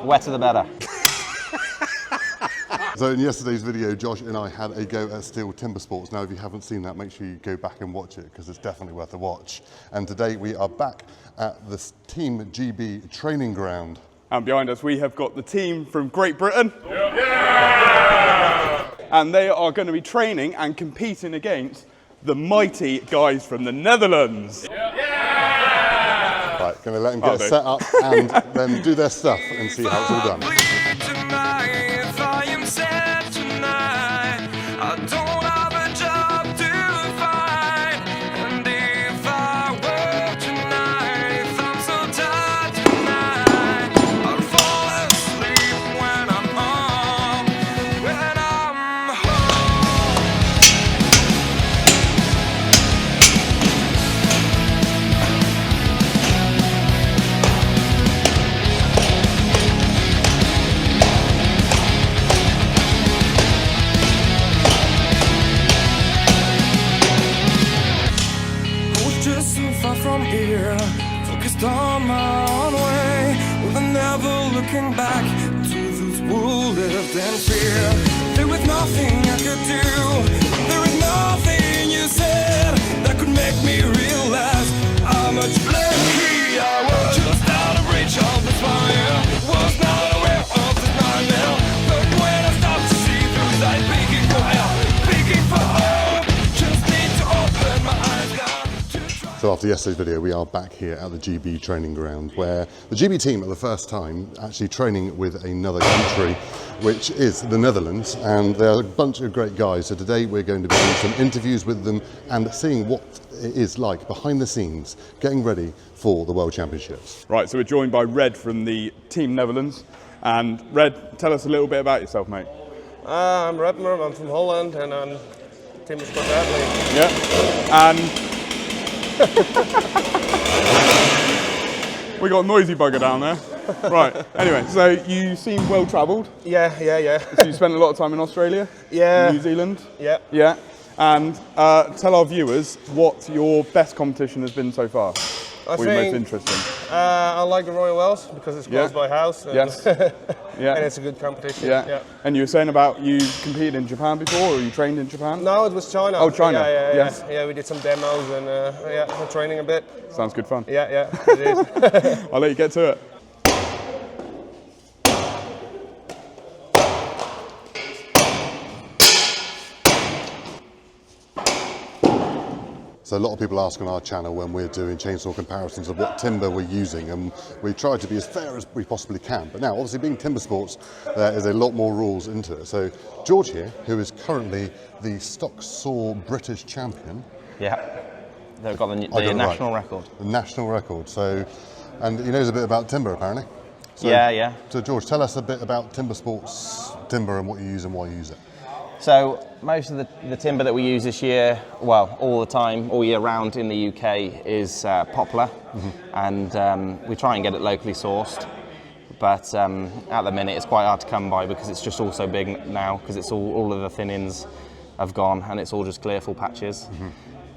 wetter the better. So in yesterday's video, Josh and I had a go at Stihl TimberSports. Now, if you haven't seen that, make sure you go back and watch it because it's definitely worth a watch. And today we are back at the Team GB training ground. And behind us, we have got the team from Great Britain. Yeah. And they are going to be training and competing against the mighty guys from the Netherlands. Yeah. Right, going to let them get set up and then do their stuff and see how it's all done. Focused on my own way, with never looking back to those who lived in fear. There was nothing I could do, there was nothing you said that could make me realize how much lucky I was. Just out of reach of this fire, was not aware of this nightmare. But when I stopped to see through that begging for help, begging for hope, just need to open my eyes. So after yesterday's video, we are back here at the GB training ground where the GB team are the first time actually training with another country, which is the Netherlands, and they're a bunch of great guys. So today we're going to be doing some interviews with them and seeing what it is like behind the scenes, getting ready for the World Championships. Right, so we're joined by Red from the Team Netherlands. And Red, tell us a little bit about yourself, mate. I'm Redmer, I'm from Holland and I'm TimberSports athlete. Yeah, and we got a noisy bugger down there. Right, anyway, so you seem well travelled. Yeah. So you spent a lot of time in Australia? Yeah. New Zealand? Yeah. Yeah. And tell our viewers what your best competition has been so far. I what think, your most interesting? I like the Royal Wells because it's close by house. And Yes. Yeah. and it's a good competition. Yeah. And you were saying about you competed in Japan before, or you trained in Japan? No, it was China. Oh, China. Yes. Yeah, we did some demos and we're training a bit. Sounds good fun. Yeah, it is. I'll let you get to it. So a lot of people ask on our channel when we're doing chainsaw comparisons of what timber we're using, and we try to be as fair as we possibly can. But now, obviously being TimberSports, there is a lot more rules into it. So George here, who is currently the stock saw British champion. Yeah, they've got the national record. The national record. So, and he knows a bit about timber apparently. So, Yeah. So George, tell us a bit about TimberSports timber and what you use and why you use it. So most of the timber that we use this year, well, all the time, all year round in the UK is poplar, and we try and get it locally sourced. But at the minute, it's quite hard to come by because it's just all so big now. Because it's all of the thin-ins have gone, and it's all just clear full patches.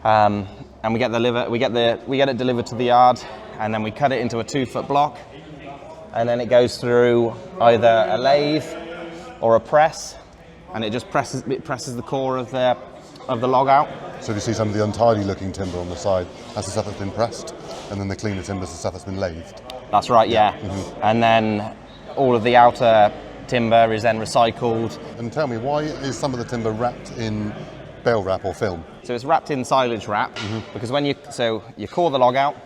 And we get it delivered to the yard, and then we cut it into a 2-foot block, and then it goes through either a lathe or a press. And it just presses the core of the log out. So you see some of the untidy looking timber on the side, that's the stuff that's been pressed, and then the cleaner timber is the stuff that's been lathed. That's right, yeah. And then all of the outer timber is then recycled. And tell me, why is some of the timber wrapped in bale wrap or film? So it's wrapped in silage wrap, because when you core the log out,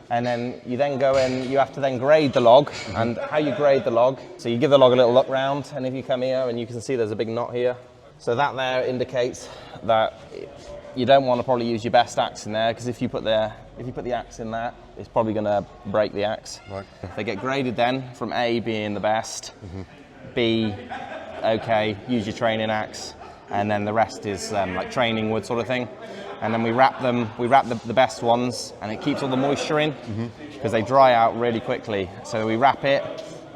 and then you then go and you have to then grade the log. And how you grade the log, so you give the log a little look round, and if you come here and you can see there's a big knot here, so that there indicates that you don't want to probably use your best axe in there, because if you put the axe in that, it's probably going to break the axe. Right. They get graded then from A being the best, B okay, use your training axe, and then the rest is like training wood sort of thing. And then we wrap the best ones, and it keeps all the moisture in because they dry out really quickly. So we wrap it,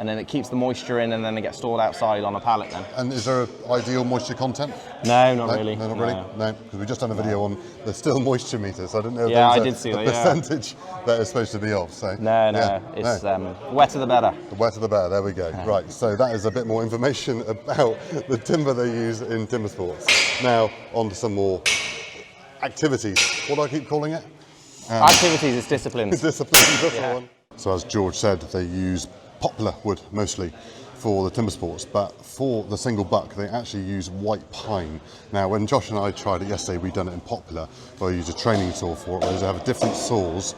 and then it keeps the moisture in, and then it gets stored outside on a pallet then. And is there an ideal moisture content? No, not really. No, not really. No, because we just done a video on the Stihl moisture meter, so I didn't know if Yeah, there I did was see a that, yeah. percentage that it's supposed to be of. So No, it's wetter the better. the wetter the better. There we go. Right, so that is a bit more information about the timber they use in Timbersports. Now on to some more activities. What do I keep calling it? Activities is disciplines. Disciplines. That's the one. So as George said, they use poplar wood mostly for the Timbersports, but for the single buck they actually use white pine. Now when Josh and I tried it yesterday, we done it in poplar, where I used a training saw for it, whereas they have different saws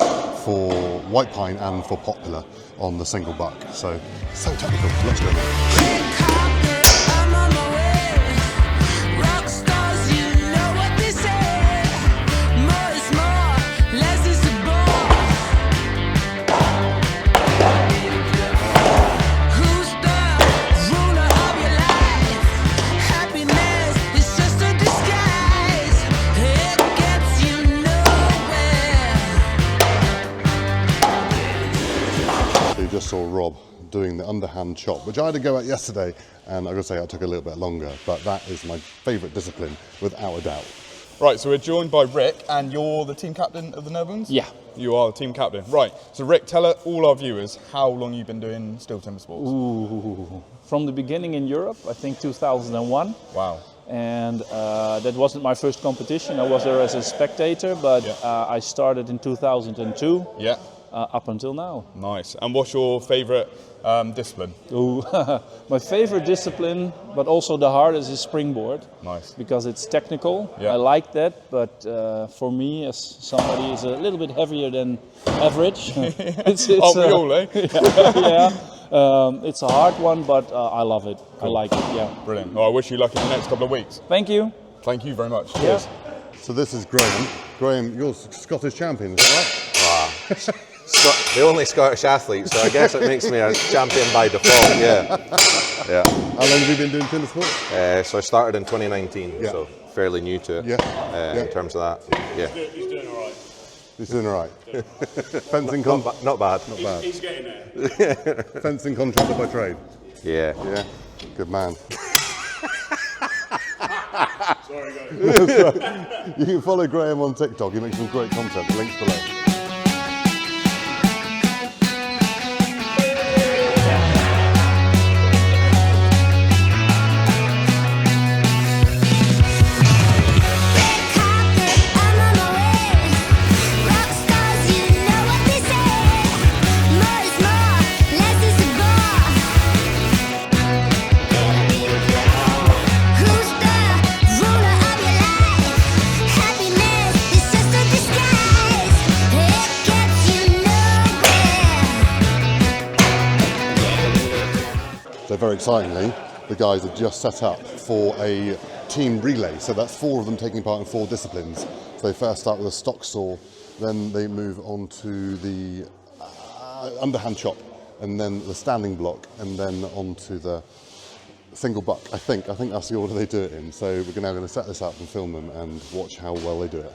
for white pine and for poplar on the single buck. So technical. Let's go. Just saw Rob doing the underhand chop, which I had to go at yesterday, and I gotta say it took a little bit longer, but that is my favourite discipline without a doubt. Right, so we're joined by Rick, and you're the team captain of the Netherlands? Yeah. You are the team captain. Right, so Rick, tell all our viewers how long you've been doing Stihl TimberSports. Ooh, from the beginning in Europe, I think 2001. Wow. And that wasn't my first competition. I was there as a spectator, but I started in 2002. Yeah. Up until now. Nice. And what's your favourite discipline? Ooh, my favorite discipline, but also the hardest, is Springboard. Nice. Because it's technical. Yeah. I like that, but for me, as somebody who's a little bit heavier than average, it's Aren't we all, eh? it's a hard one, but I love it. Cool. I like it. Yeah. Brilliant. Well, I wish you luck in the next couple of weeks. Thank you. Thank you very much. Yeah. Cheers. So this is Graham. Graham, you're Scottish champion, is that right? Wow. The only Scottish athlete, so I guess it makes me a champion by default, yeah. How long have you been doing Timbersports? So I started in 2019, so fairly new to it in terms of that. Yeah. He's doing all right. He's doing all right. Fencing Not bad. Not bad. He's getting there. Fencing contractor by trade. Yeah. Yeah. Good man. Sorry, guys. You can follow Graham on TikTok. He makes some great content. The link's below. So very excitingly, the guys have just set up for a team relay. So that's 4 of them taking part in 4 disciplines. So they first start with a stock saw, then they move on to the underhand chop, and then the standing block, and then on to the single buck. I think that's the order they do it in. So we're now going to set this up and film them and watch how well they do it.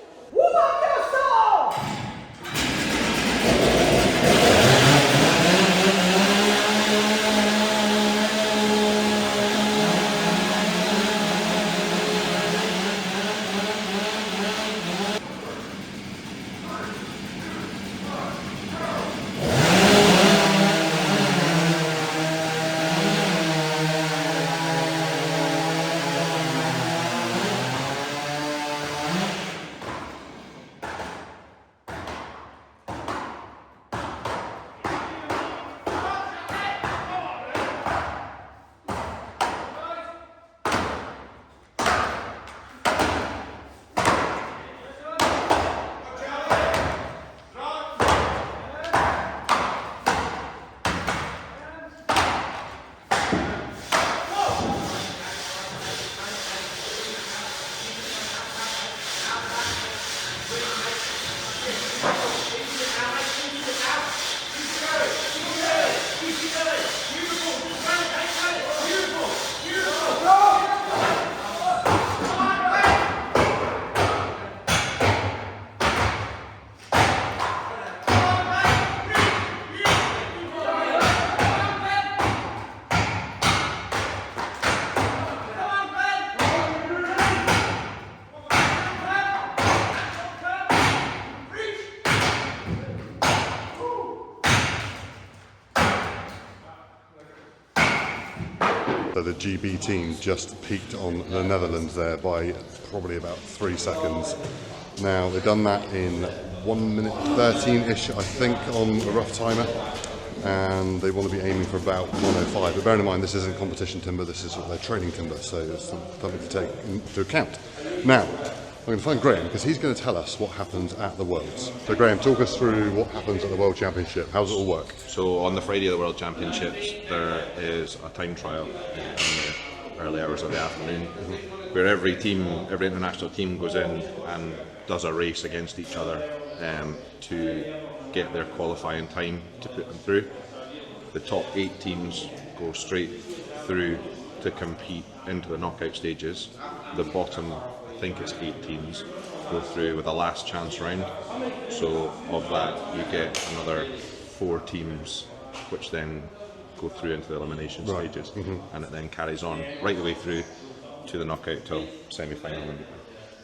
So the GB team just peaked on the Netherlands there by probably about 3 seconds. Now they've done that in 1 minute 13-ish, I think, on a rough timer, and they want to be aiming for about 105. But bearing in mind, this isn't competition timber, this is their training timber, so it's something to take into account. Now, I'm going to find Graham because he's going to tell us what happens at the Worlds. So Graham, talk us through what happens at the World Championship. How does it all work? So on the Friday of the World Championships, there is a time trial in the early hours of the afternoon, where every international team goes in and does a race against each other to get their qualifying time to put them through. The top 8 teams go straight through to compete into the knockout stages. The bottom, I think it's 8 teams, go through with a last chance round. So of that you get another 4 teams which then go through into the elimination stages, and it then carries on right the way through to the knockout till semi-final.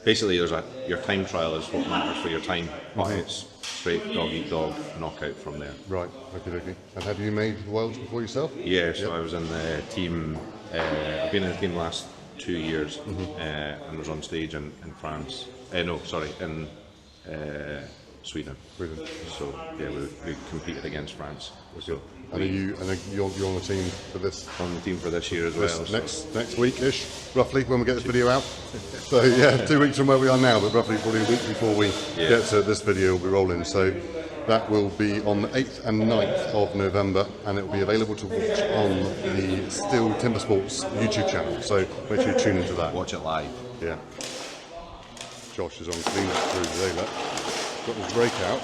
Basically your time trial is what matters for your time, but it's straight dog eat dog knockout from there. Right, okay. And have you made the Worlds before yourself? Yeah, so I was in the team, I've been in the team the last 2 years, and was on stage in France. In Sweden. So yeah, we competed against France. So you're on the team for this? On the team for this year as well. Next week-ish, roughly, when we get this video out. So yeah, 2 weeks from where we are now, but roughly probably a week before we get to this video, we'll be rolling. So that will be on the 8th and 9th of November, and it will be available to watch on the Stihl TimberSports YouTube channel. So make sure you tune into that. Watch it live. Yeah. Josh is on clean up through today, look. Got his rake out.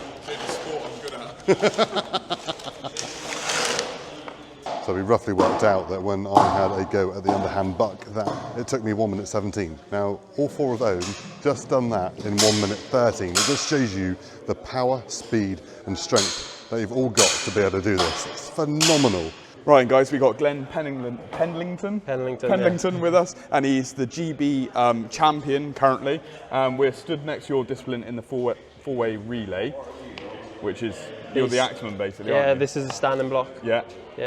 Sport I'm good at. So we roughly worked out that when I had a go at the underhand buck, that it took me 1 minute 17. Now, all 4 of those just done that in 1 minute 13. It just shows you the power, speed and strength that you've all got to be able to do this. It's phenomenal. Right, guys, we got Glenn Penlington with us, and he's the GB champion currently. We're stood next to your discipline in the four-way relay, which is, you're the axemen basically, aren't you? this is a standing block. Yeah,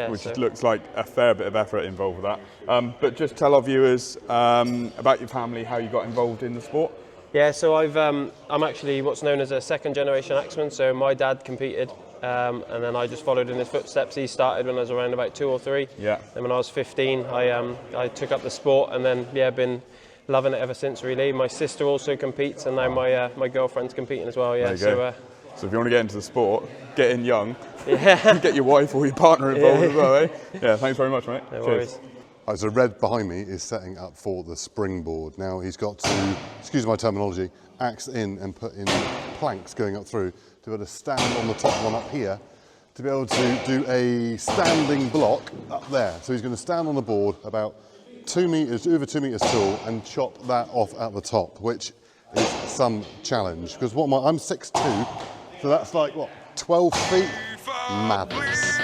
which looks like a fair bit of effort involved with that. But just tell our viewers about your family, how you got involved in the sport. Yeah, so I'm actually what's known as a second generation axeman. So my dad competed, and then I just followed in his footsteps. He started when I was around about 2 or 3. Yeah. And when I was 15, I took up the sport, and then been loving it ever since. Really, my sister also competes, and now my girlfriend's competing as well. Yeah. So if you want to get into the sport, get in young. Yeah. Get your wife or your partner involved as well, eh? Yeah. Thanks very much, mate. No worries. So Red behind me is setting up for the springboard. Now he's got to, excuse my terminology, axe in and put in planks going up through to be able to stand on the top one up here, to be able to do a standing block up there. So he's going to stand on the board about 2 meters, over 2 meters tall, and chop that off at the top, which is some challenge. Because I'm 6'2", so that's like, what, 12 feet? Madness.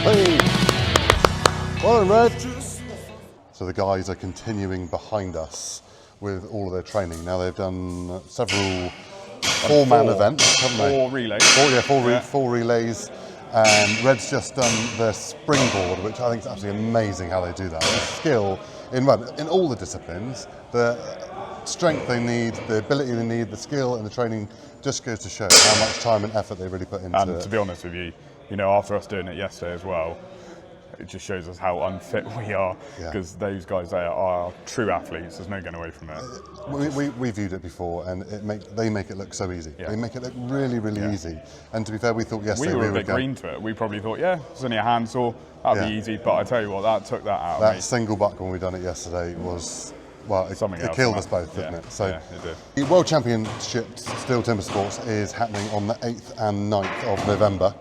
Hey! Well done, Red. So the guys are continuing behind us with all of their training. Now they've done several four-man events, haven't they? 4 relays. Four relays. Red's just done the springboard, which I think is absolutely amazing how they do that. The skill in all the disciplines, the strength they need, the ability they need, the skill and the training just goes to show how much time and effort they really put into it. And to be honest with you, after us doing it yesterday as well, it just shows us how unfit we are, because those guys there are true athletes. There's no getting away from it. We viewed it before, and they make it look so easy. Yeah. They make it look really, really easy. And to be fair, we thought yesterday we were a bit green to it. We probably thought, it's only a handsaw, that'd be easy. But I tell you what, that took that out. That single buck when we done it yesterday was Well, something it else. killed us both, didn't it? So, yeah, it did. the World Championships Stihl TimberSports is happening on the 8th and 9th of November.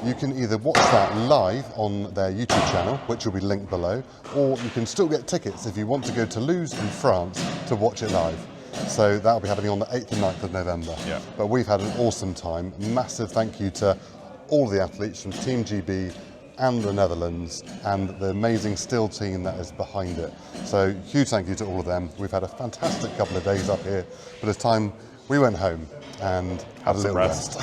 You can either watch that live on their YouTube channel, which will be linked below, or you can still get tickets if you want to go to Toulouse in France to watch it live. So that'll be happening on the 8th and 9th of November. Yeah. But we've had an awesome time. Massive thank you to all the athletes from Team GB and the Netherlands and the amazing Stihl team that is behind it. So huge thank you to all of them. We've had a fantastic couple of days up here, but it's time we went home and had a little rest.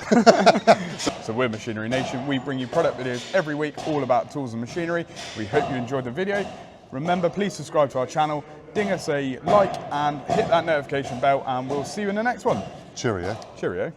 So we're Machinery Nation. We bring you product videos every week all about tools and machinery. We hope you enjoyed the video. Remember, please subscribe to our channel, ding us a like and hit that notification bell, and we'll see you in the next one. Cheerio. Cheerio.